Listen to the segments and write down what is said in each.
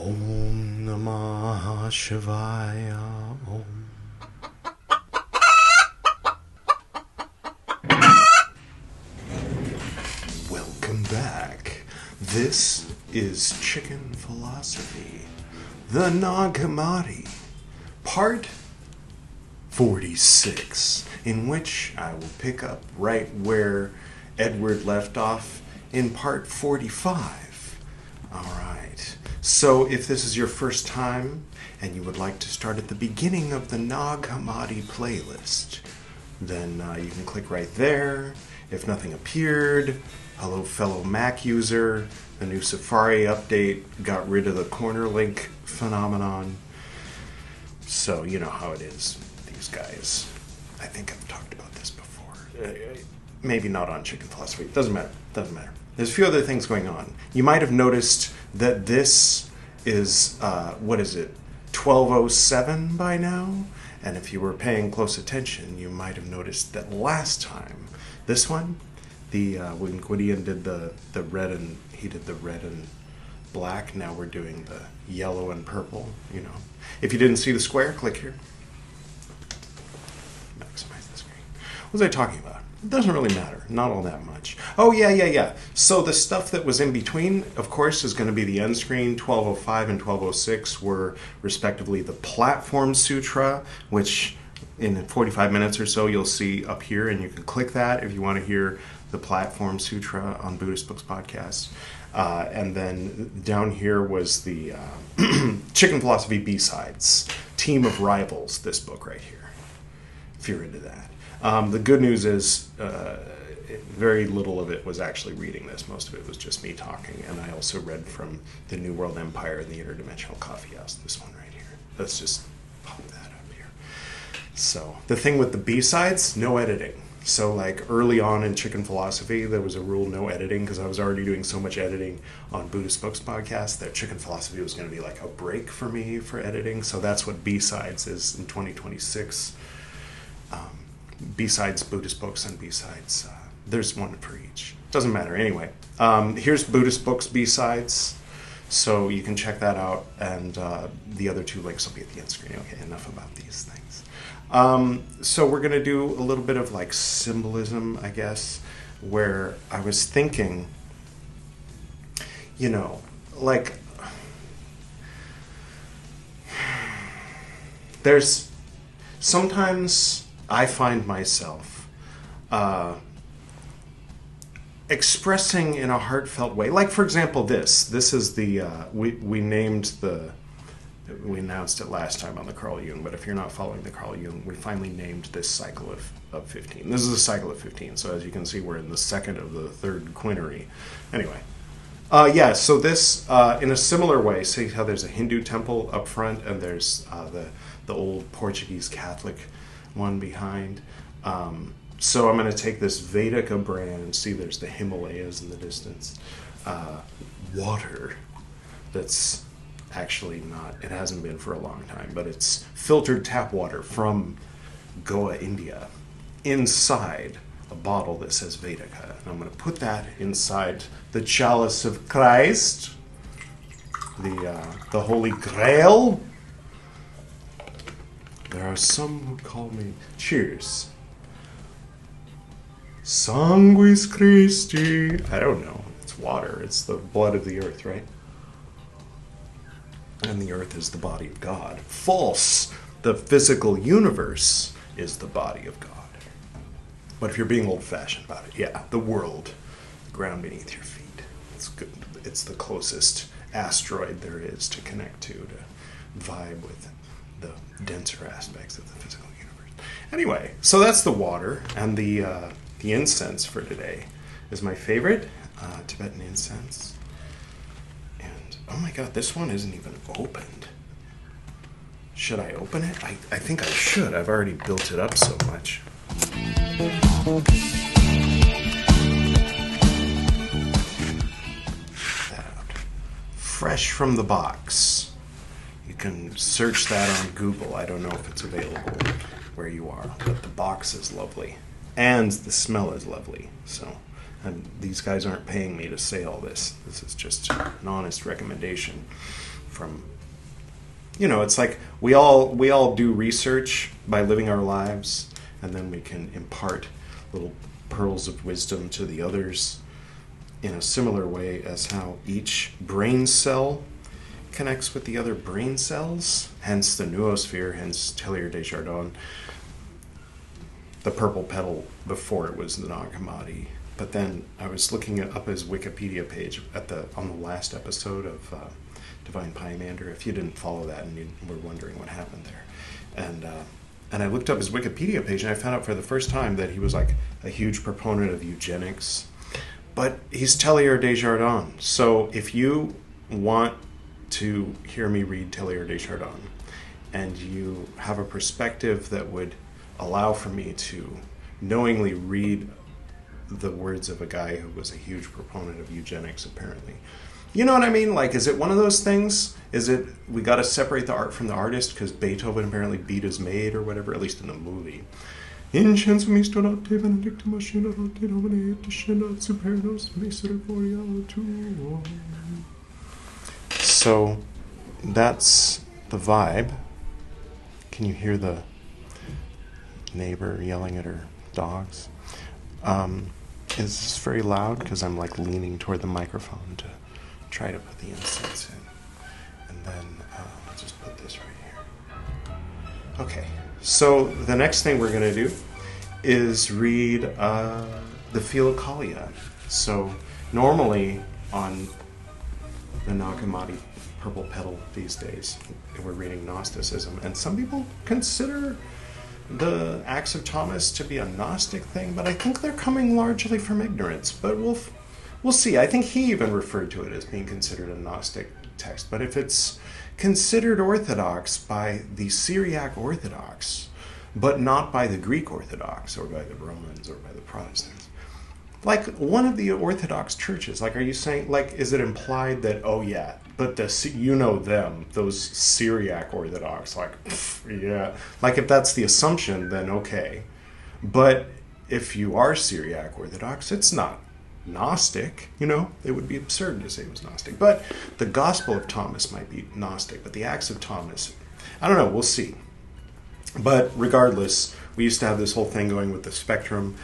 Om Namah Shivaya Om. Welcome back. This is Chicken Philosophy, the Nag Hammadi, part 46, in which I will pick up right where Edward left off in part 45. All right. So if this is your first time and you would like to start at the beginning of the Nag Hammadi playlist, then you can click right there. If nothing appeared, hello fellow Mac user, the new Safari update got rid of the corner link phenomenon. So you know how it is, these guys. I think I've talked about this before. Maybe not on Chicken Philosophy. Doesn't matter. There's a few other things going on. You might have noticed that this is, 12:07 by now? And if you were paying close attention, you might have noticed that last time, this one, when Gwydion did the red and, he did the red and black, now we're doing the yellow and purple, you know. If you didn't see the square, click here. Maximize the screen. What was I talking about? It doesn't really matter. Not all that much. Oh, yeah. So the stuff that was in between, of course, is going to be the end screen. 12:05 and 12:06 were respectively the Platform Sutra, which in 45 minutes or so you'll see up here, and you can click that if you want to hear the Platform Sutra on Buddhist Books Podcast. And then down here was the Chicken Philosophy B-Sides, Team of Rivals, this book right here, if you're into that. The good news is very little of it was actually reading this. Most of it was just me talking. And I also read from The New World Empire and the Interdimensional Coffee House, this one right here. Let's just pop that up here. So the thing with the B-sides, no editing. So like early on in Chicken Philosophy, there was a rule no editing because I was already doing so much editing on Buddhist Books Podcast that Chicken Philosophy was going to be like a break for me for editing. So that's what B-sides is in 2026. B-sides Buddhist books and B-sides. There's one for each. Doesn't matter. Anyway, here's Buddhist Books B-sides. So you can check that out. And the other two links will be at the end screen. Okay, enough about these things. So we're going to do a little bit of like symbolism, I guess, where I was thinking, you know, like there's sometimes I find myself expressing in a heartfelt way. Like, for example, this is the, we announced it last time on the Carl Jung, but if you're not following the Carl Jung, we finally named this cycle of 15. This is a cycle of 15, so as you can see, we're in the second of the third quinary. Anyway, so this, in a similar way, see how there's a Hindu temple up front, and there's the old Portuguese Catholic one behind. So I'm going to take this Vedika brand and see there's the Himalayas in the distance. Water that's actually not, it hasn't been for a long time, but it's filtered tap water from Goa, India, inside a bottle that says Vedika. And I'm going to put that inside the chalice of Christ, the Holy Grail. There are some who call me, cheers. Sanguis Christi. I don't know. It's water. It's the blood of the earth, right? And the earth is the body of God. False. The physical universe is the body of God. But if you're being old-fashioned about it, yeah, the world, the ground beneath your feet. It's good. It's the closest asteroid there is to connect to vibe with the denser aspects of the physical universe. Anyway, so that's the water, and the incense for today is my favorite, Tibetan incense. And oh my god, this one isn't even opened. Should I open it? I think I should. I've already built it up so much. That out. Fresh from the box. You can search that on Google. I don't know if it's available where you are, but the box is lovely. And the smell is lovely. So, and these guys aren't paying me to say all this. This is just an honest recommendation from, you know, it's like we all do research by living our lives, and then we can impart little pearls of wisdom to the others in a similar way as how each brain cell connects with the other brain cells, hence the noosphere, hence Teilhard de Chardin, the purple petal before it was the Nag Hammadi. But then I was looking up his Wikipedia page on the last episode of Divine Pymander, if you didn't follow that and you were wondering what happened there. And I looked up his Wikipedia page, and I found out for the first time that he was like a huge proponent of eugenics. But he's Teilhard de Chardin. So if you want to hear me read Teilhard de Chardin, and you have a perspective that would allow for me to knowingly read the words of a guy who was a huge proponent of eugenics, apparently. You know what I mean? Like, is it one of those things? Is it, we got to separate the art from the artist because Beethoven apparently beat his maid or whatever, at least in the movie. So that's the vibe. Can you hear the neighbor yelling at her dogs? Is this very loud? Because I'm like leaning toward the microphone to try to put the incense in. And then I'll just put this right here. Okay, so the next thing we're going to do is read the Philokalia. So normally on the Nag Hammadi purple petal these days, we're reading Gnosticism, and some people consider the Acts of Thomas to be a Gnostic thing, but I think they're coming largely from ignorance. But we'll see. I think he even referred to it as being considered a Gnostic text. But if it's considered Orthodox by the Syriac Orthodox, but not by the Greek Orthodox or by the Romans or by the Protestants, like one of the Orthodox churches, like, are you saying, like, is it implied that, oh yeah, but those Syriac Orthodox, like, pff, yeah, like if that's the assumption, then okay. But if you are Syriac Orthodox, it's not Gnostic, you know? It would be absurd to say it was Gnostic. But the Gospel of Thomas might be Gnostic, but the Acts of Thomas, I don't know, we'll see. But regardless, we used to have this whole thing going with the spectrum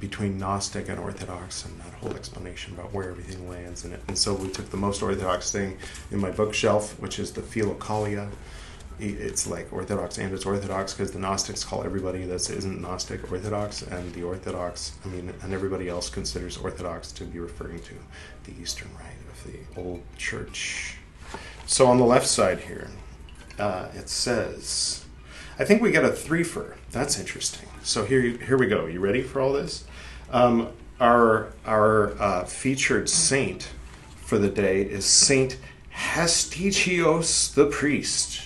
between Gnostic and Orthodox, and that whole explanation about where everything lands in it. And so we took the most Orthodox thing in my bookshelf, which is the Philokalia. It's like Orthodox and it's Orthodox because the Gnostics call everybody that isn't Gnostic Orthodox, and the Orthodox, and everybody else considers Orthodox to be referring to the Eastern Rite of the old church. So on the left side here, it says, I think we get a threefer. That's interesting. So here we go. You ready for all this? Our featured saint for the day is Saint Hastichios the priest.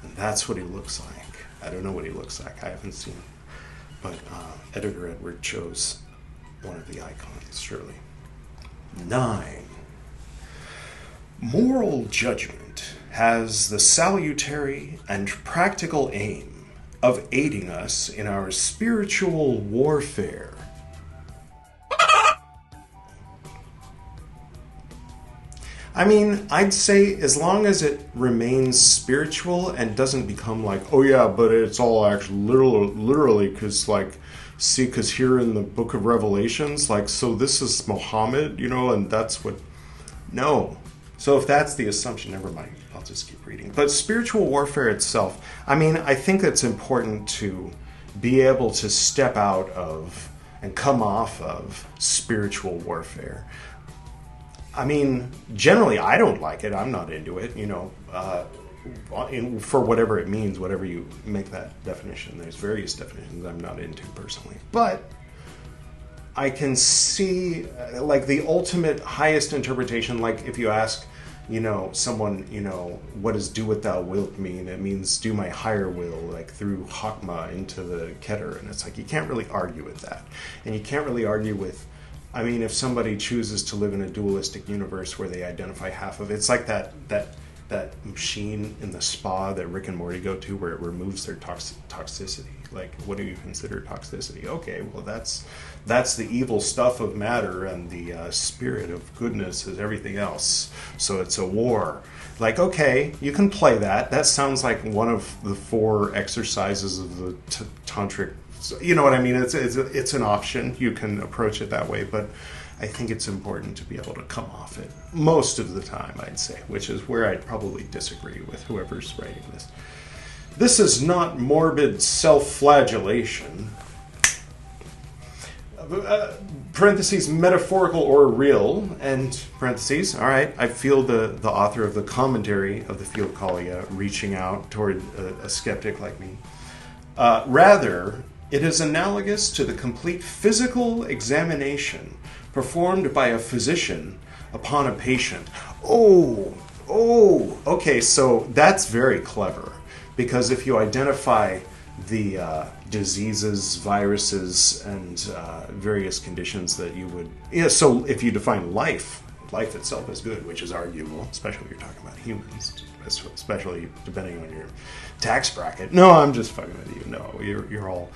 And that's what he looks like. I don't know what he looks like. I haven't seen him. But Editor Edward chose one of the icons, surely. 9. Moral judgment has the salutary and practical aim of aiding us in our spiritual warfare. I mean, I'd say as long as it remains spiritual and doesn't become like, oh yeah, but it's all actually literally because like, see, because here in the book of Revelations, like, so this is Muhammad, you know, and that's what, no. So if that's the assumption, never mind. I'll just keep reading. But spiritual warfare itself, I mean, I think it's important to be able to step out of and come off of spiritual warfare. I mean, generally, I don't like it. I'm not into it, you know, for whatever it means, whatever you make that definition. There's various definitions I'm not into personally. But I can see, like, the ultimate highest interpretation, like if you ask, you know, someone, you know, what does do what thou wilt mean? It means do my higher will, like through Hakma into the Keter. And it's like, you can't really argue with that. And you can't really argue with, I mean, if somebody chooses to live in a dualistic universe where they identify half of it, it's like that that machine in the spa that Rick and Morty go to where it removes their toxicity. Like, what do you consider toxicity? Okay, well, that's the evil stuff of matter, and the spirit of goodness is everything else. So it's a war. Like, okay, you can play that. That sounds like one of the 4 exercises of the tantric. You know what I mean? It's an option. You can approach it that way, but I think it's important to be able to come off it most of the time, I'd say, which is where I'd probably disagree with whoever's writing this. This is not morbid self-flagellation. Parentheses, metaphorical or real, and parentheses, all right, I feel the author of the commentary of the Theocalia reaching out toward a skeptic like me. Rather, it is analogous to the complete physical examination performed by a physician upon a patient. Okay, so that's very clever, because if you identify the diseases, viruses, and various conditions that you would... Yeah, so if you define life itself is good, which is arguable, especially when you're talking about humans, especially depending on your tax bracket. No, I'm just fucking with you. No, you're all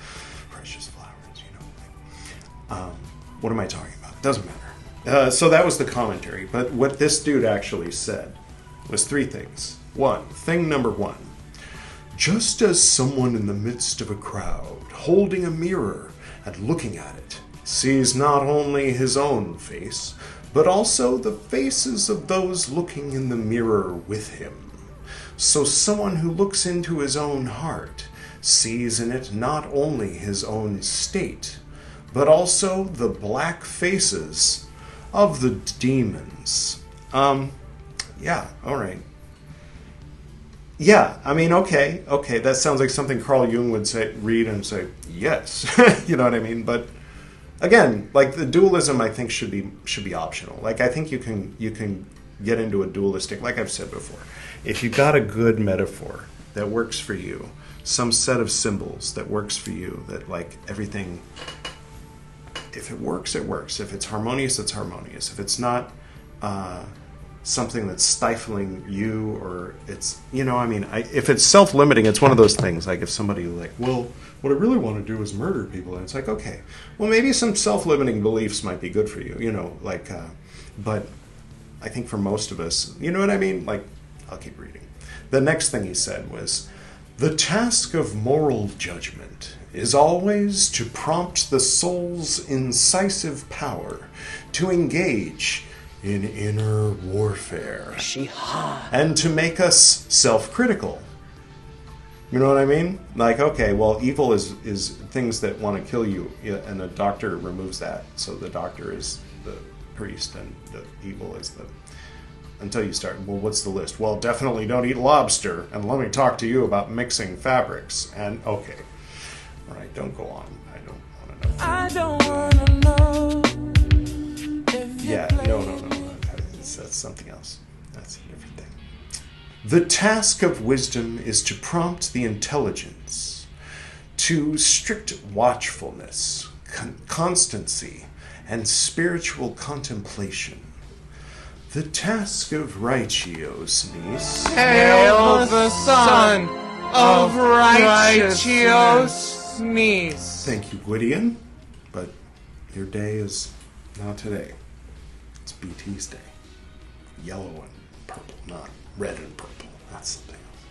precious flowers, you know. What am I talking about? Doesn't matter. So that was the commentary, but what this dude actually said was 3 things. Thing number 1. Just as someone in the midst of a crowd, holding a mirror and looking at it, sees not only his own face, but also the faces of those looking in the mirror with him, so someone who looks into his own heart sees in it not only his own state, but also the black faces of the demons. Yeah, all right. Yeah, I mean, okay, that sounds like something Carl Jung would read and say, yes, you know what I mean? But again, like, the dualism, I think, should be optional. Like, I think you can get into a dualistic, like I've said before. If you've got a good metaphor that works for you, some set of symbols that works for you, that, like, everything, if it works, it works. If it's harmonious, it's harmonious. If it's not something that's stifling you, or it's, you know, I mean, if it's self-limiting, it's one of those things, like if somebody, like, well, what I really want to do is murder people, and it's like, okay, well, maybe some self-limiting beliefs might be good for you, you know, like, but I think for most of us, you know what I mean? Like, I'll keep reading. The next thing he said was, the task of moral judgment is always to prompt the soul's incisive power to engage in inner warfare, and to make us self-critical. You know what I mean? Like, okay, well, evil is things that want to kill you, and the doctor removes that. So the doctor is the priest, and the evil is the... Until you start, well, what's the list? Well, definitely don't eat lobster, and let me talk to you about mixing fabrics. And, okay. All right, don't go on. I don't want to know. Yeah, no. That's something else. That's a different thing. The task of wisdom is to prompt the intelligence to strict watchfulness, constancy, and spiritual contemplation. The task of righteousness. Hail the son of righteousness. Thank you, Gwydion. But your day is not today. It's BT's day. Yellow and purple, not red and purple. That's something else.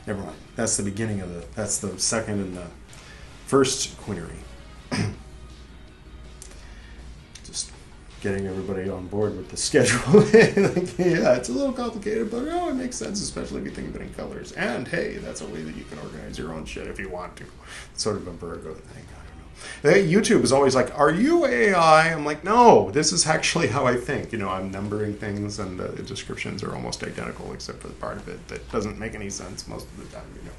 Never mind. That's the beginning of that's the second and the first quinary. Just getting everybody on board with the schedule. Like, yeah, it's a little complicated, but it makes sense, especially if you think of it in colors. And hey, that's a way that you can organize your own shit if you want to. It's sort of a Virgo thing. YouTube is always like, are you AI? I'm like, no, this is actually how I think. You know, I'm numbering things, and the descriptions are almost identical, except for the part of it that doesn't make any sense most of the time, you know.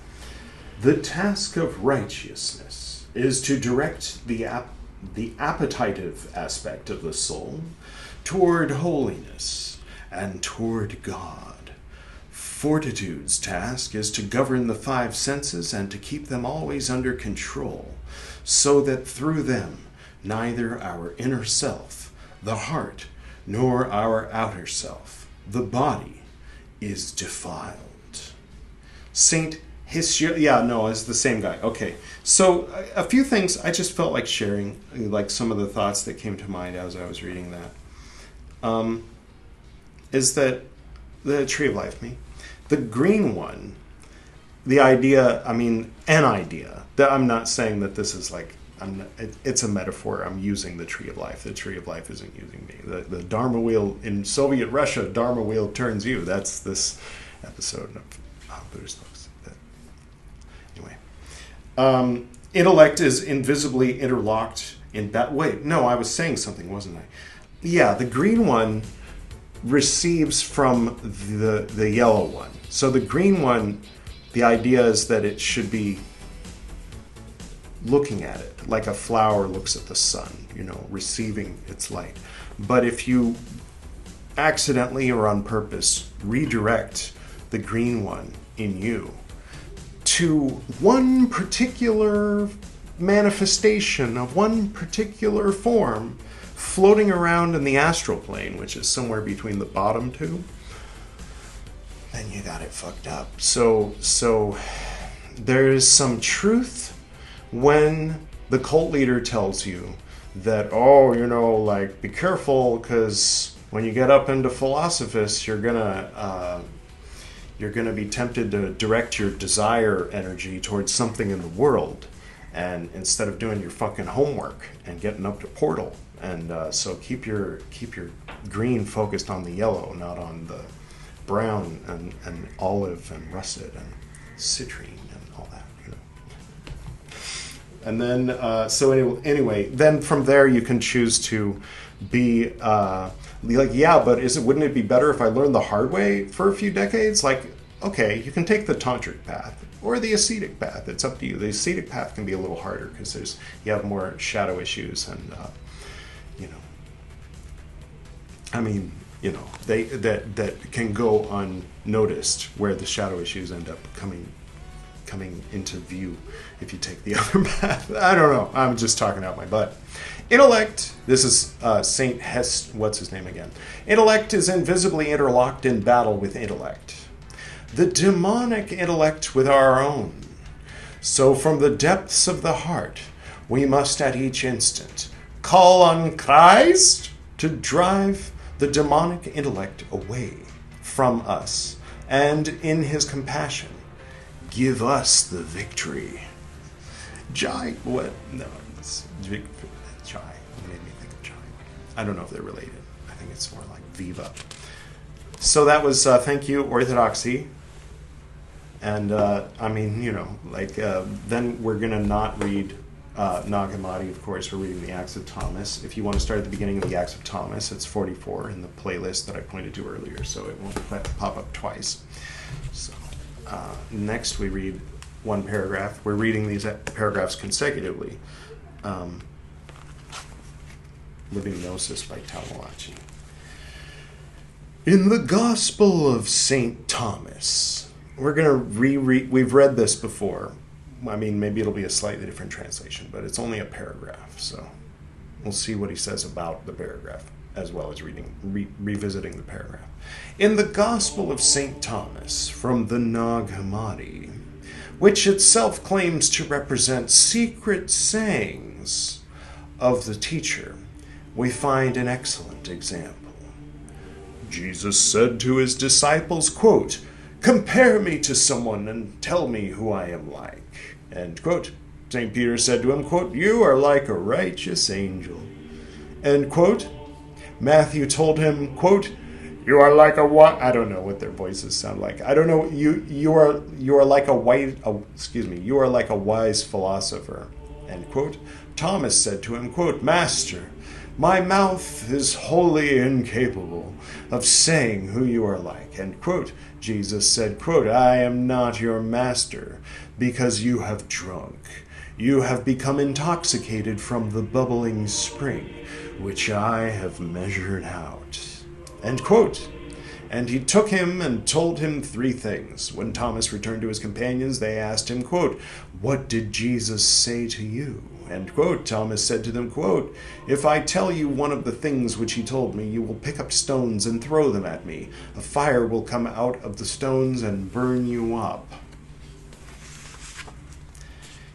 The task of righteousness is to direct the appetitive aspect of the soul toward holiness and toward God. Fortitude's task is to govern the 5 senses and to keep them always under control, so that through them neither our inner self, the heart, nor our outer self, the body, is defiled. Saint Hisio, yeah, no, it's the same guy. Okay, so a few things I just felt like sharing, like some of the thoughts that came to mind as I was reading that. Is that the Tree of Life, the green one, the idea, I mean, an idea, that I'm not saying that this is like, it's a metaphor. I'm using the Tree of Life. The Tree of Life isn't using me. The Dharma wheel in Soviet Russia, Dharma wheel turns you. That's this episode of Buddhist books. Anyway, intellect is invisibly interlocked in wait, no, I was saying something, wasn't I? Yeah, the green one receives from the yellow one. So the green one, the idea is that it should be looking at it like a flower looks at the sun, receiving its light. But if you accidentally or on purpose redirect the green one in you to one particular manifestation of one particular form floating around in the astral plane, which is somewhere between the bottom two, then you got it fucked up. So there is some truth when the cult leader tells you that, be careful, because when you get up into philosophists, you're gonna be tempted to direct your desire energy towards something in the world, and instead of doing your fucking homework and getting up to portal. And so keep your green focused on the yellow, not on the brown and olive and russet and citrine and all that. And then anyway, then from there you can choose to be like, yeah, but wouldn't it be better if I learned the hard way for a few decades? Like, okay, you can take the tantric path or the ascetic path. It's up to you. The ascetic path can be a little harder because you have more shadow issues and that can go unnoticed, where the shadow issues end up coming into view if you take the other path. I don't know. I'm just talking out my butt. Intellect, this is Saint Hest, what's his name again? Intellect is invisibly interlocked in battle with intellect. The demonic intellect with our own. So from the depths of the heart, we must at each instant call on Christ to drive the demonic intellect away from us, and in his compassion, give us the victory. Jai, what? No, it's Jai. It made me think of Jai. I don't know if they're related. I think it's more like Viva. So that was thank you, Orthodoxy. And then we're gonna not read Nag Hammadi, of course. We're reading the Acts of Thomas. If you want to start at the beginning of the Acts of Thomas, it's 44 in the playlist that I pointed to earlier, so it won't pop up twice. So next we read one paragraph. We're reading these paragraphs consecutively. Living Gnosis by Tao Te Ching. In the Gospel of St. Thomas, we're going to reread. We've read this before. I mean, maybe it'll be a slightly different translation, but it's only a paragraph, so we'll see what he says about the paragraph, as well as revisiting the paragraph. In the Gospel of St. Thomas, from the Nag Hammadi, which itself claims to represent secret sayings of the teacher, we find an excellent example. Jesus said to his disciples, quote, "Compare me to someone and tell me who I am like." End quote. St. Peter said to him, quote, "You are like a righteous angel." End quote. Matthew told him, quote, "You are like a I don't know what their voices sound like. I don't know. You are like you are like a wise philosopher." End quote. Thomas said to him, quote, "Master, my mouth is wholly incapable of saying who you are like." End quote. Jesus said, quote, "I am not your master, because you have drunk. You have become intoxicated from the bubbling spring, which I have measured out." End quote. And he took him and told him 3 things. When Thomas returned to his companions, they asked him, quote, "What did Jesus say to you?" End quote. Thomas said to them, quote, "If I tell you one of the things which he told me, you will pick up stones and throw them at me. A fire will come out of the stones and burn you up."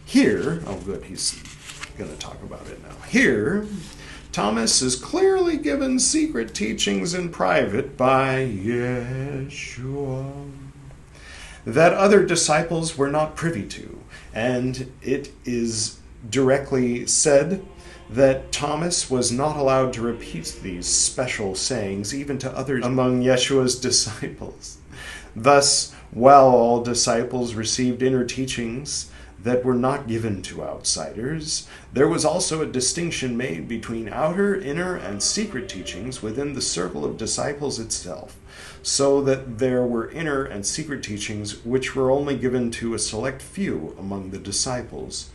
Here, oh good, he's going to talk about it now. Here, Thomas is clearly given secret teachings in private by Yeshua that other disciples were not privy to, and it is directly said that Thomas was not allowed to repeat these special sayings even to others among Yeshua's disciples. Thus, while all disciples received inner teachings that were not given to outsiders, there was also a distinction made between outer, inner, and secret teachings within the circle of disciples itself, so that there were inner and secret teachings which were only given to a select few among the disciples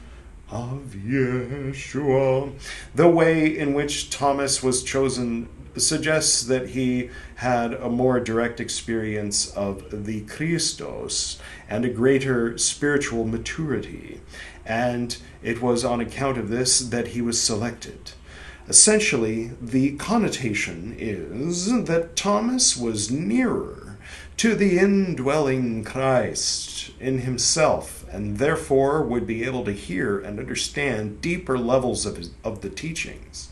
of Yeshua. The way in which Thomas was chosen suggests that he had a more direct experience of the Christos and a greater spiritual maturity, and it was on account of this that he was selected. Essentially, the connotation is that Thomas was nearer to the indwelling Christ in himself, and therefore would be able to hear and understand deeper levels of the teachings.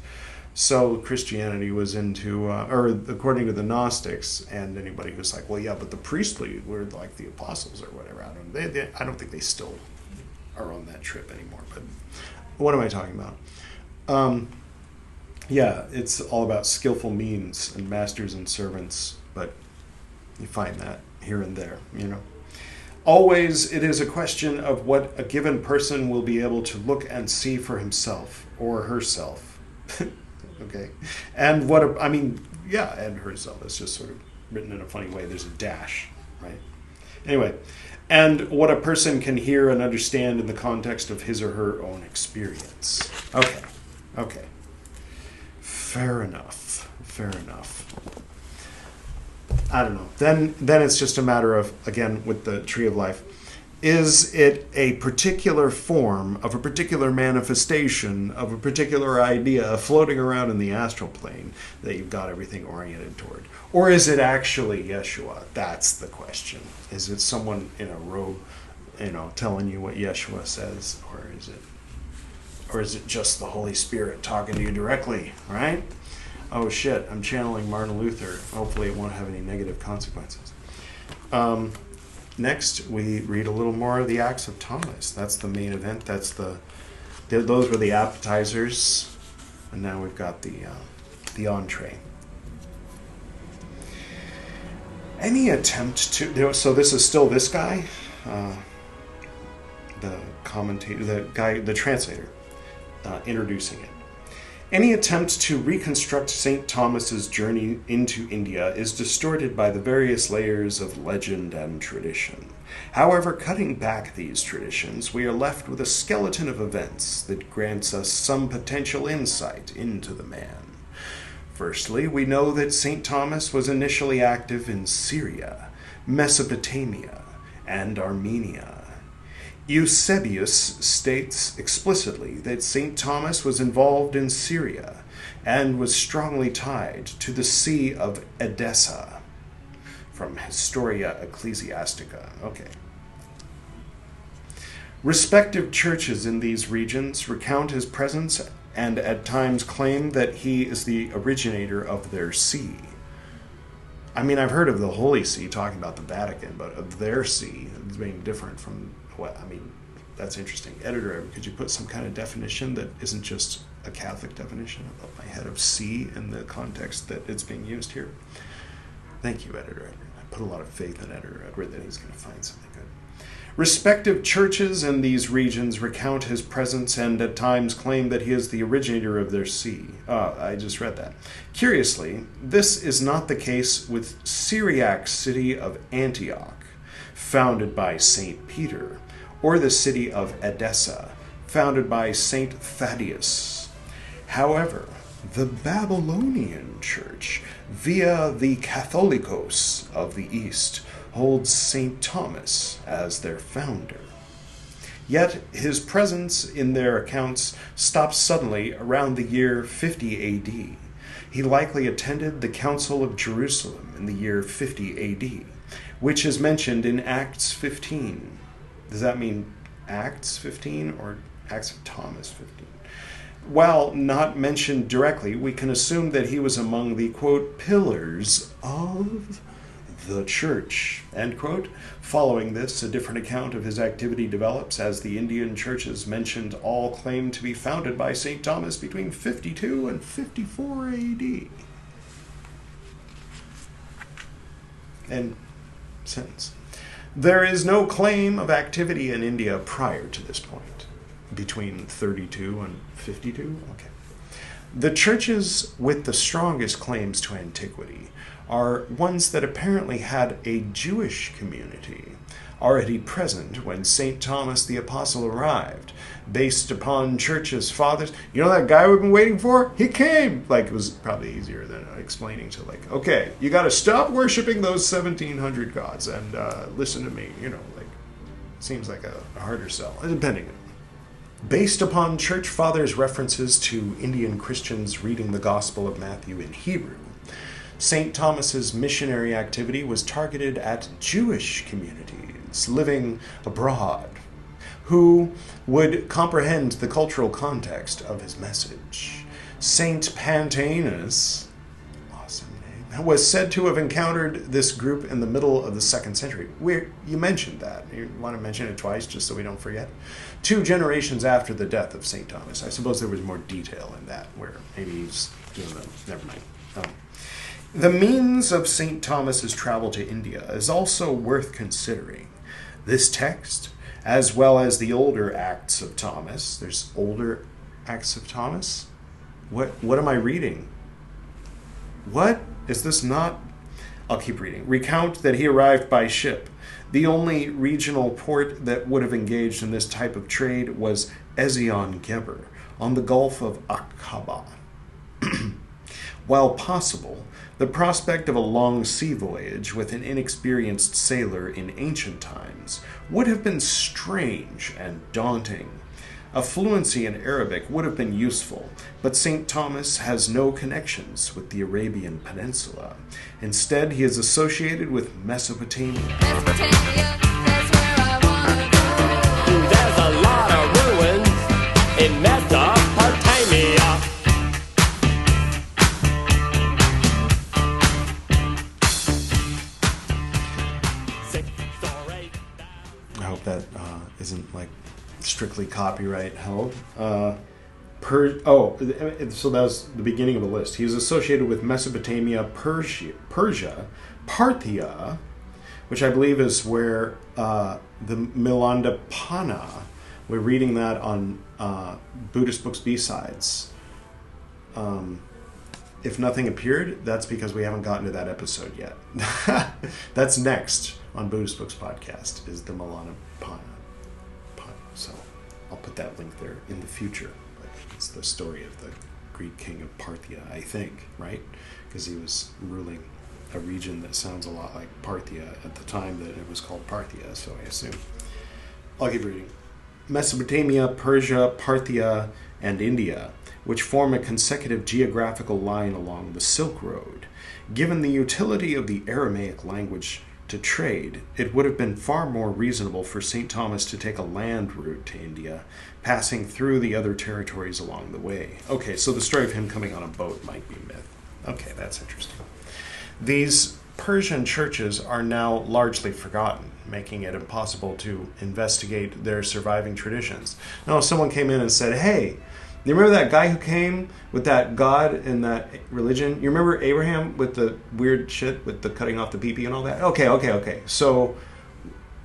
So Christianity was into, or according to the Gnostics, and anybody who's like, well, yeah, but the priestly were like the apostles or whatever. I don't think they still are on that trip anymore. But what am I talking about? Yeah, it's all about skillful means and masters and servants, but you find that here and there, you know. Always, it is a question of what a given person will be able to look and see for himself or herself. Okay. And and herself. It's just sort of written in a funny way. There's a dash, right? Anyway, and what a person can hear and understand in the context of his or her own experience. Okay. Fair enough. I don't know. Then it's just a matter of, again, with the Tree of Life, is it a particular form of a particular manifestation of a particular idea floating around in the astral plane that you've got everything oriented toward? Or is it actually Yeshua? That's the question. Is it someone in a robe, telling you what Yeshua says? Or is it just the Holy Spirit talking to you directly, right? Oh shit, I'm channeling Martin Luther. Hopefully it won't have any negative consequences. Next, we read a little more of the Acts of Thomas. That's the main event. Those were the appetizers. And now we've got the entree. Any attempt to... So this is still this guy, the commentator, the translator, introducing it. Any attempt to reconstruct St. Thomas's journey into India is distorted by the various layers of legend and tradition. However, cutting back these traditions, we are left with a skeleton of events that grants us some potential insight into the man. Firstly, we know that St. Thomas was initially active in Syria, Mesopotamia, and Armenia. Eusebius states explicitly that St. Thomas was involved in Syria and was strongly tied to the See of Edessa, from Historia Ecclesiastica. Okay. Respective churches in these regions recount his presence and at times claim that he is the originator of their see. I mean, I've heard of the Holy See talking about the Vatican, but of their see as being different from that's interesting. Editor, could you put some kind of definition that isn't just a Catholic definition above my head of see in the context that it's being used here? Thank you, Editor. I put a lot of faith in Editor Edward that he's going to find something good. Respective churches in these regions recount his presence and at times claim that he is the originator of their see. I just read that. Curiously, this is not the case with Syriac city of Antioch, founded by St. Peter, or the city of Edessa, founded by St. Thaddeus. However, the Babylonian Church, via the Catholicos of the East, holds St. Thomas as their founder. Yet his presence in their accounts stops suddenly around the year 50 AD. He likely attended the Council of Jerusalem in the year 50 AD, which is mentioned in Acts 15. Does that mean Acts 15 or Acts of Thomas 15? While not mentioned directly, we can assume that he was among the, quote, pillars of the church, end quote. Following this, a different account of his activity develops as the Indian churches mentioned all claim to be founded by St. Thomas between 52 and 54 AD. End sentence. There is no claim of activity in India prior to this point, between 32 and 52. Okay. The churches with the strongest claims to antiquity are ones that apparently had a Jewish community already present when St. Thomas the Apostle arrived, based upon church's fathers. You know that guy we've been waiting for? He came! Like, it was probably easier than explaining to, like, okay, you got to stop worshiping those 1700 gods and listen to me. You know, like, seems like a harder sell, depending. Based upon church fathers' references to Indian Christians reading the Gospel of Matthew in Hebrew, St. Thomas's missionary activity was targeted at Jewish communities living abroad who would comprehend the cultural context of his message. Saint Pantaenus, awesome name, was said to have encountered this group in the middle of the 2nd century. You mentioned that. You want to mention it twice just so we don't forget? 2 generations after the death of St. Thomas. I suppose there was more detail in that, where maybe he's doing them. Never mind. The means of St. Thomas's travel to India is also worth considering. This text, as well as the older Acts of Thomas, there's older Acts of Thomas? What am I reading? What? Is this not? I'll keep reading. Recount that he arrived by ship. The only regional port that would have engaged in this type of trade was Ezion-Geber on the Gulf of Aqaba. While possible, the prospect of a long sea voyage with an inexperienced sailor in ancient times would have been strange and daunting. A fluency in Arabic would have been useful, but St. Thomas has no connections with the Arabian Peninsula. Instead, he is associated with Mesopotamia. Mesopotamia, that's where I wanna go. There's a lot of ruins in Mesopotamia. I hope that isn't like strictly copyright held. So that was the beginning of the list. He is associated with Mesopotamia, Persia, Parthia, which I believe is where the Milandapana. We're reading that on Buddhist Books B-Sides. If nothing appeared, that's because we haven't gotten to that episode yet. That's next on Buddhist Books Podcast, is the Milandapana. So I'll put that link there in the future. But it's the story of the Greek king of Parthia, I think, right? Because he was ruling a region that sounds a lot like Parthia at the time that it was called Parthia, so I assume. I'll keep reading. Mesopotamia, Persia, Parthia, and India, which form a consecutive geographical line along the Silk Road. Given the utility of the Aramaic language to trade, it would have been far more reasonable for St. Thomas to take a land route to India, passing through the other territories along the way. Okay, so the story of him coming on a boat might be myth. Okay, that's interesting. These Persian churches are now largely forgotten, making it impossible to investigate their surviving traditions. Now, if someone came in and said, hey, you remember that guy who came with that God and that religion? You remember Abraham with the weird shit with the cutting off the pee-pee and all that? Okay. So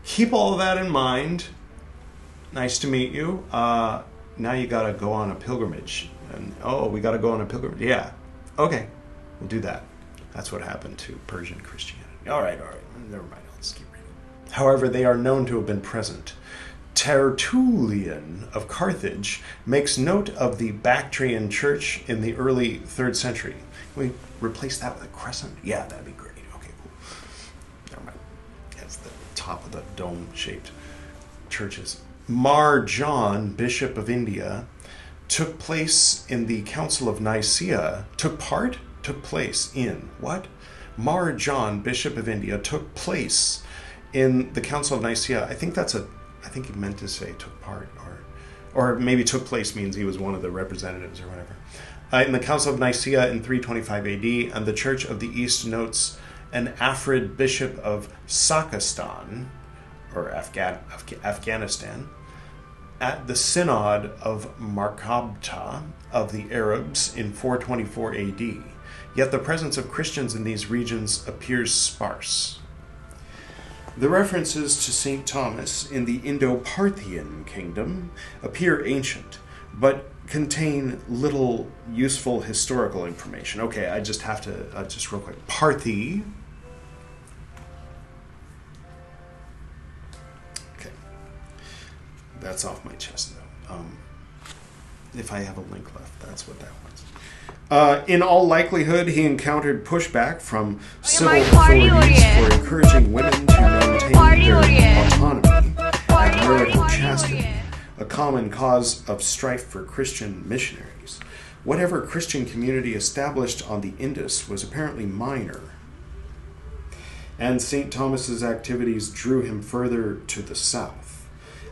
keep all of that in mind. Nice to meet you. Now you got to go on a pilgrimage. And we got to go on a pilgrimage. Yeah. Okay. We'll do that. That's what happened to Persian Christianity. All right. Never mind. Let's keep reading. However, they are known to have been present Tertullian of Carthage makes note of the Bactrian church in the early 3rd century. Can we replace that with a crescent? Yeah, that'd be great. Okay, cool. Never mind. That's the top of the dome-shaped churches. Mar John, Bishop of India, took place in the Council of Nicaea. Took place in what? Mar John, Bishop of India, took place in the Council of Nicaea. I think he meant to say took part, or maybe took place means he was one of the representatives or whatever. In the Council of Nicaea in 325 AD, and the Church of the East notes an Afrid bishop of Sakistan, or Afghanistan, at the Synod of Markabta of the Arabs in 424 AD. Yet the presence of Christians in these regions appears sparse. The references to St. Thomas in the Indo-Parthian kingdom appear ancient, but contain little useful historical information. Okay, I just have to, just real quick. Parthi. Okay. That's off my chest, though. If I have a link left, that's what that was. In all likelihood, he encountered pushback from civil authorities for encouraging women to maintain their autonomy and marital chastity, a common cause of strife for Christian missionaries. Whatever Christian community established on the Indus was apparently minor, and St. Thomas's activities drew him further to the south.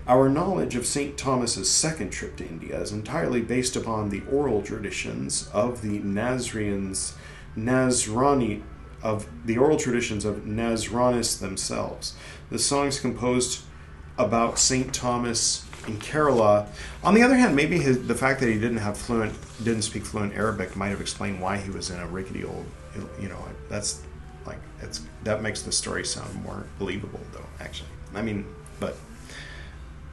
Our knowledge of St. Thomas's second trip to India is entirely based upon the oral traditions of the Nazranis themselves. The songs composed about St. Thomas in Kerala. On the other hand, maybe the fact that he didn't speak fluent Arabic might have explained why he was in a rickety old, that makes the story sound more believable, though, actually. I mean, but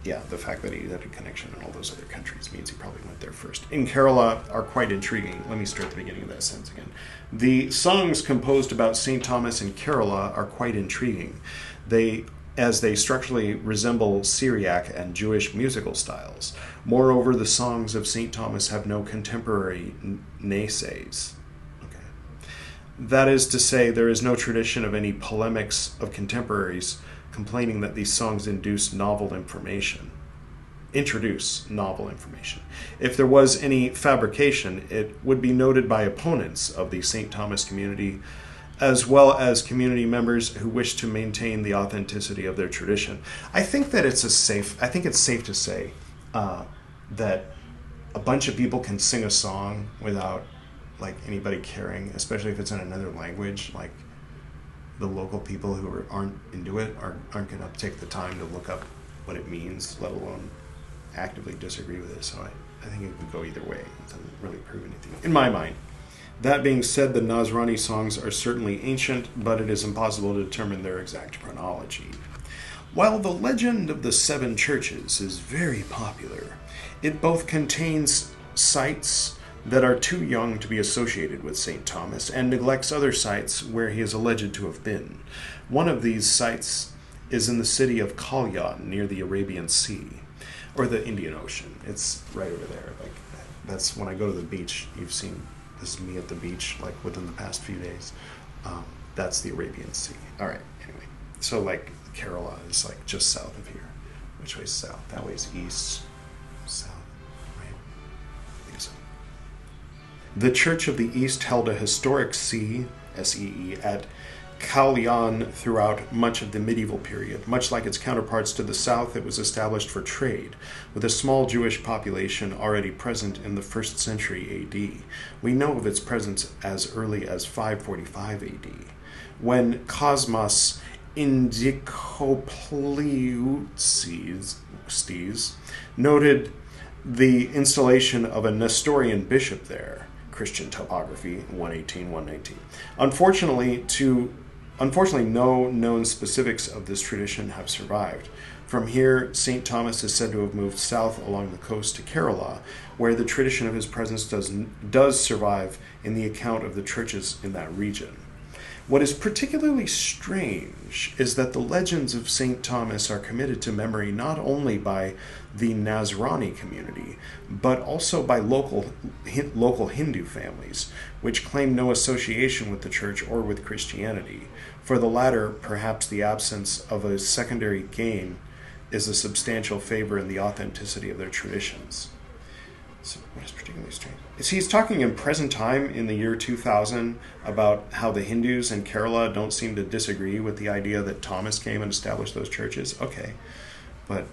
yeah, the fact that he had a connection in all those other countries means he probably went there first. In Kerala are quite intriguing. Let me start at the beginning of that sentence again. The songs composed about St. Thomas in Kerala are quite intriguing, as they structurally resemble Syriac and Jewish musical styles. Moreover, the songs of St. Thomas have no contemporary naysayers. Okay. That is to say, there is no tradition of any polemics of contemporaries complaining that these songs introduce novel information. If there was any fabrication, it would be noted by opponents of the St. Thomas community, as well as community members who wish to maintain the authenticity of their tradition. I think it's safe to say that a bunch of people can sing a song without anybody caring, especially if it's in another language. The local people who aren't into it aren't going to take the time to look up what it means, let alone actively disagree with it. So I think it could go either way. It doesn't really prove anything, in my mind. That being said, the Nazrani songs are certainly ancient, but it is impossible to determine their exact chronology. While the legend of the 7 churches is very popular, it both contains sites that are too young to be associated with St. Thomas and neglects other sites where he is alleged to have been. One of these sites is in the city of Kalyan near the Arabian Sea, or the Indian Ocean. It's right over there. That's when I go to the beach. You've seen this is me at the beach, within the past few days. That's the Arabian Sea. All right. Anyway, so Kerala is just south of here. Which way is south? That way is east. South. Right. I think so. The Church of the East held a historic see, S-E-E, at Kalyan throughout much of the medieval period. Much like its counterparts to the south, it was established for trade, with a small Jewish population already present in the 1st century AD. We know of its presence as early as 545 AD, when Cosmas Indicopleutes noted the installation of a Nestorian bishop there. Christian Topography 118-119. Unfortunately, no known specifics of this tradition have survived. From here, St. Thomas is said to have moved south along the coast to Kerala, where the tradition of his presence does survive in the account of the churches in that region. What is particularly strange is that the legends of St. Thomas are committed to memory not only by the Nazrani community, but also by local Hindu families, which claim no association with the church or with Christianity. For the latter, perhaps the absence of a secondary gain is a substantial favor in the authenticity of their traditions. So what is particularly strange? He's talking in present time in the year 2000 about how the Hindus in Kerala don't seem to disagree with the idea that Thomas came and established those churches. Okay, but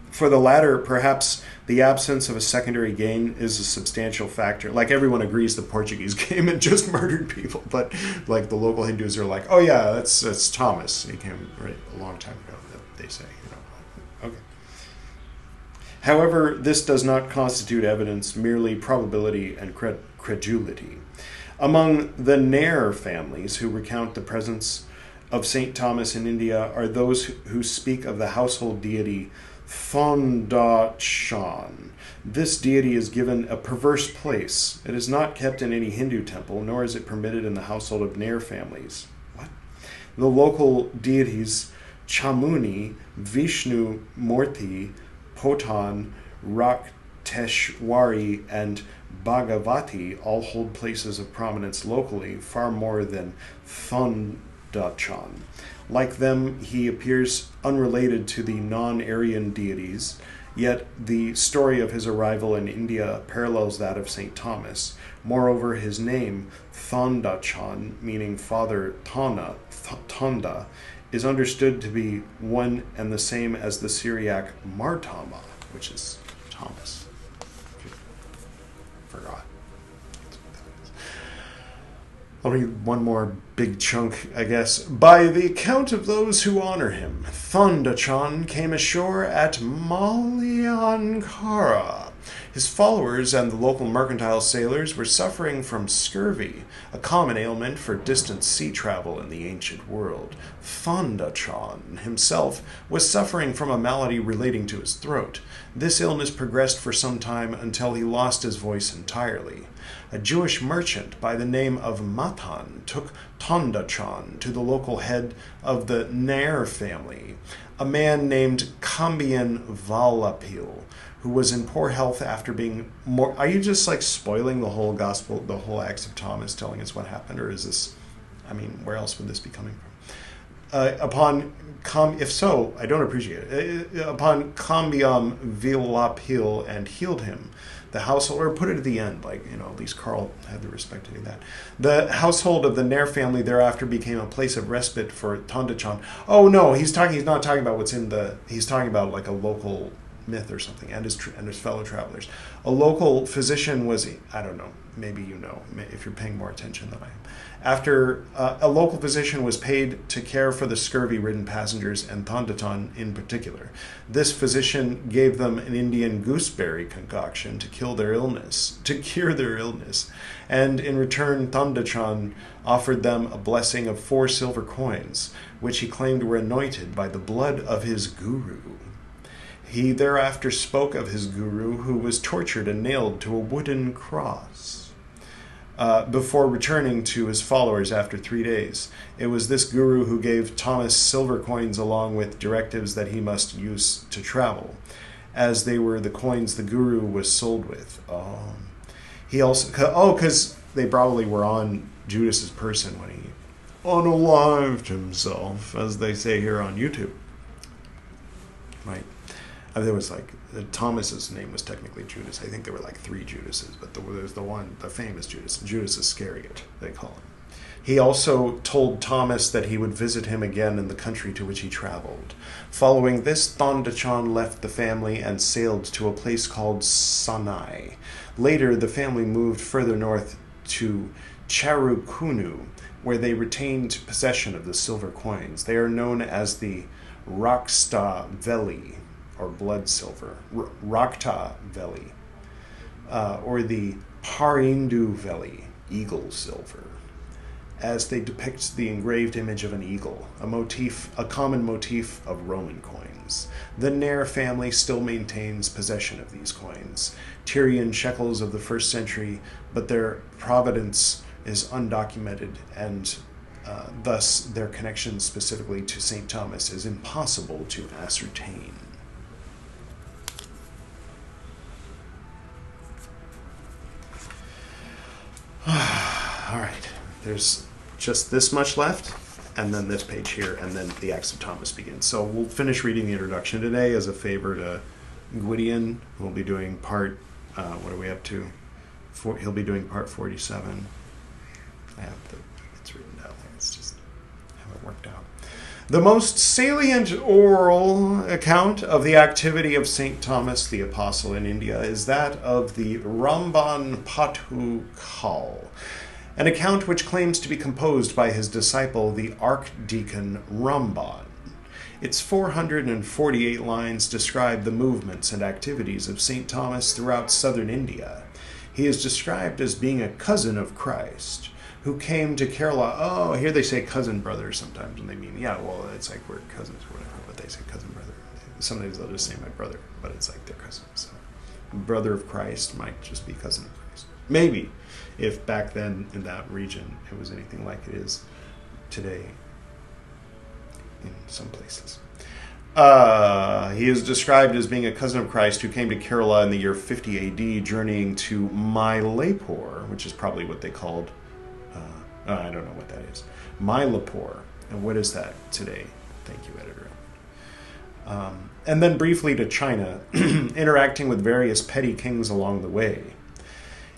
for the latter, perhaps the absence of a secondary gain is a substantial factor. Like, everyone agrees the Portuguese came and just murdered people, but like the local Hindus are like, oh yeah, that's Thomas. He came right a long time ago, they say. Okay. However, this does not constitute evidence, merely probability and credulity. Among the Nair families who recount the presence of St. Thomas in India are those who speak of the household deity Thondachan. This deity is given a perverse place. It is not kept in any Hindu temple, nor is it permitted in the household of Nair families. What? The local deities Chamuni, Vishnu Murthy, Potan, Rakteshwari, and Bhagavati all hold places of prominence locally, far more than Thondachan. Like them, he appears unrelated to the non-Aryan deities, yet the story of his arrival in India parallels that of St. Thomas. Moreover, his name, Thondachan, meaning Father Thonda, is understood to be one and the same as the Syriac Martama, which is Thomas. Forgot. I'll read one more big chunk, I guess. By the account of those who honor him, Thondachan came ashore at Malyankara. His followers and the local mercantile sailors were suffering from scurvy, a common ailment for distant sea travel in the ancient world. Thondachan himself was suffering from a malady relating to his throat. This illness progressed for some time until he lost his voice entirely. A Jewish merchant by the name of Matan took Thondachan to the local head of the Nair family, a man named Kambian Valapil, who was in poor health after being more... Are you just like spoiling the whole gospel, the whole Acts of Thomas, telling us what happened? Or is this... where else would this be coming from? If so, I don't appreciate it. Upon Kambiam Vilapil and healed him, the household, or put it at the end, at least Carl had the respect to do that. The household of the Nair family thereafter became a place of respite for Thondachan. Oh no, he's not talking about what's in the... He's talking about like a local myth or something, and his fellow travelers. A local physician was, I don't know, maybe you know, if you're paying more attention than I am. After a local physician was paid to care for the scurvy-ridden passengers, and Thondachan in particular. This physician gave them an Indian gooseberry concoction to cure their illness, and in return Thondachan offered them a blessing of 4 silver coins, which he claimed were anointed by the blood of his guru. He thereafter spoke of his guru, who was tortured and nailed to a wooden cross. Before returning to his followers after 3 days. It was this guru who gave Thomas silver coins along with directives that he must use to travel, as they were the coins the guru was sold with. He also... because they probably were on Judas's person when he unalived himself, as they say here on YouTube. Right. There was Thomas's name was technically Judas. I think there were 3 Judases, but there's the famous Judas, Judas Iscariot, they call him. He also told Thomas that he would visit him again in the country to which he traveled. Following this, Thondachan left the family and sailed to a place called Sanai. Later, the family moved further north to Charukunu, where they retained possession of the silver coins. They are known as the Raksta Veli, or blood silver, Rakta Veli, or the Parindu Veli, eagle silver, as they depict the engraved image of an eagle, a common motif of Roman coins. The Nair family still maintains possession of these coins, Tyrian shekels of the 1st century, but their provenance is undocumented, and thus their connection specifically to St. Thomas is impossible to ascertain. All right, there's just this much left, and then this page here, and then the Acts of Thomas begins. So we'll finish reading the introduction today as a favor to Gwydion, who will be doing part, what are we up to? He'll be doing part 47. It's written down there, it's just haven't worked out. The most salient oral account of the activity of St. Thomas the Apostle in India is that of the Ramban Patu Kal, an account which claims to be composed by his disciple, the Archdeacon Ramban. Its 448 lines describe the movements and activities of St. Thomas throughout southern India. He is described as being a cousin of Christ, who came to Kerala. Oh, here they say cousin brother sometimes when they mean, yeah, well, it's like we're cousins or whatever, but they say cousin brother. Sometimes they'll just say my brother, but it's like they're cousins. So, brother of Christ might just be cousin of Christ. Maybe, if back then in that region it was anything like it is today in some places. He is described as being a cousin of Christ who came to Kerala in the year 50 AD, journeying to Mylapore, which is probably what they called, I don't know what that is, Mylapore. And what is that today? Thank you, editor. And then briefly to China, interacting with various petty kings along the way.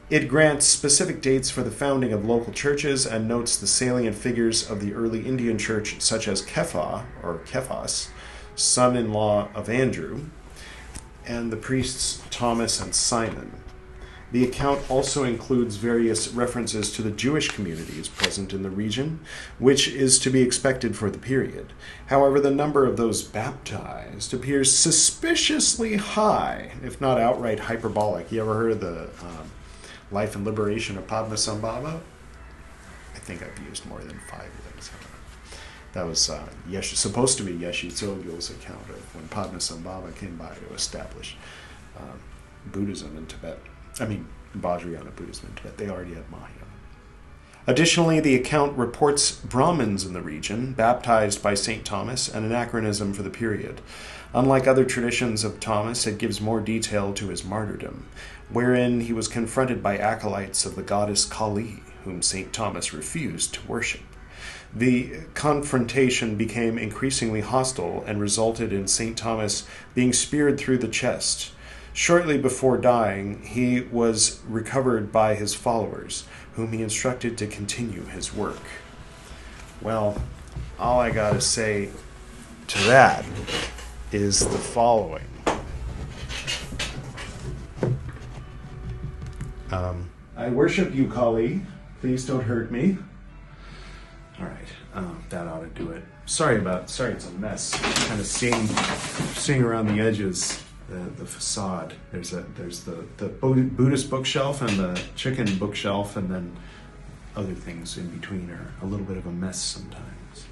It grants specific dates for the founding of local churches and notes the salient figures of the early Indian church, such as Kepha, or Kephas, son-in-law of Andrew, and the priests Thomas and Simon. The account also includes various references to the Jewish communities present in the region, which is to be expected for the period. However, the number of those baptized appears suspiciously high, if not outright hyperbolic. You ever heard of the Life and Liberation of Padmasambhava? I think I've used more than 5 of them. So that was supposed to be Yeshe Tsogyal's account of when Padmasambhava came by to establish Buddhism in Tibet. I mean, Vajrayana Buddhism in Tibet. They already had Mahayana. Additionally, the account reports Brahmins in the region baptized by St. Thomas, an anachronism for the period. Unlike other traditions of Thomas, it gives more detail to his martyrdom, wherein he was confronted by acolytes of the goddess Kali, whom St. Thomas refused to worship. The confrontation became increasingly hostile and resulted in St. Thomas being speared through the chest. Shortly before dying, he was recovered by his followers, whom he instructed to continue his work. Well, all I gotta say to that is the following. I worship you, Kali. Please don't hurt me. All right, that ought to do it. Sorry, it's a mess. Kind of seeing around the edges. The facade. There's the Buddhist bookshelf and the chicken bookshelf, and then other things in between are a little bit of a mess sometimes.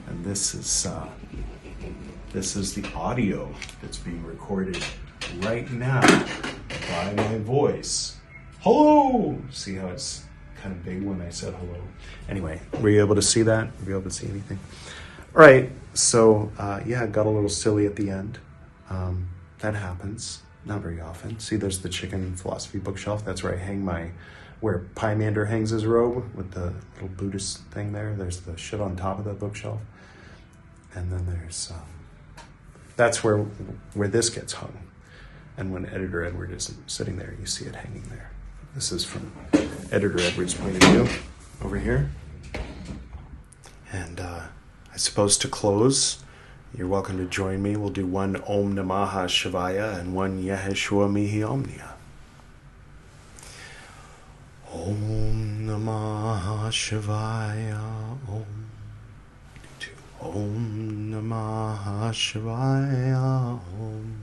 And this is the audio that's being recorded right now by my voice. Hello! See how it's kind of big when I said hello? Anyway, were you able to see that? Were you able to see anything? All right, so yeah, got a little silly at the end. That happens, not very often. See, there's the chicken philosophy bookshelf. That's where I hang where Pymander hangs his robe with the little Buddhist thing there. There's the shit on top of the bookshelf. And then there's, that's where this gets hung. And when Editor Edward isn't sitting there, you see it hanging there. This is from Editor Edward's point of view over here. And I suppose to close, you're welcome to join me. We'll do one Om Namaha Shivaya and one Yeshua Mihi Omnia. Om Namaha Shivaya Om. Om Namaha Shivaya Om.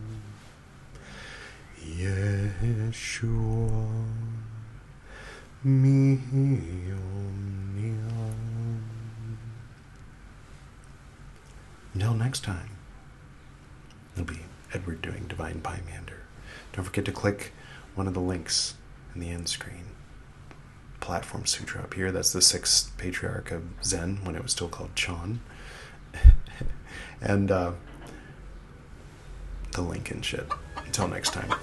Yeshua Mihi Omnia. Until next time, it'll be Edward doing Divine Pymander. Don't forget to click one of the links in the end screen. platform sutra up here. That's the 6th patriarch of Zen when it was still called Chan. And the link and shit. Until next time.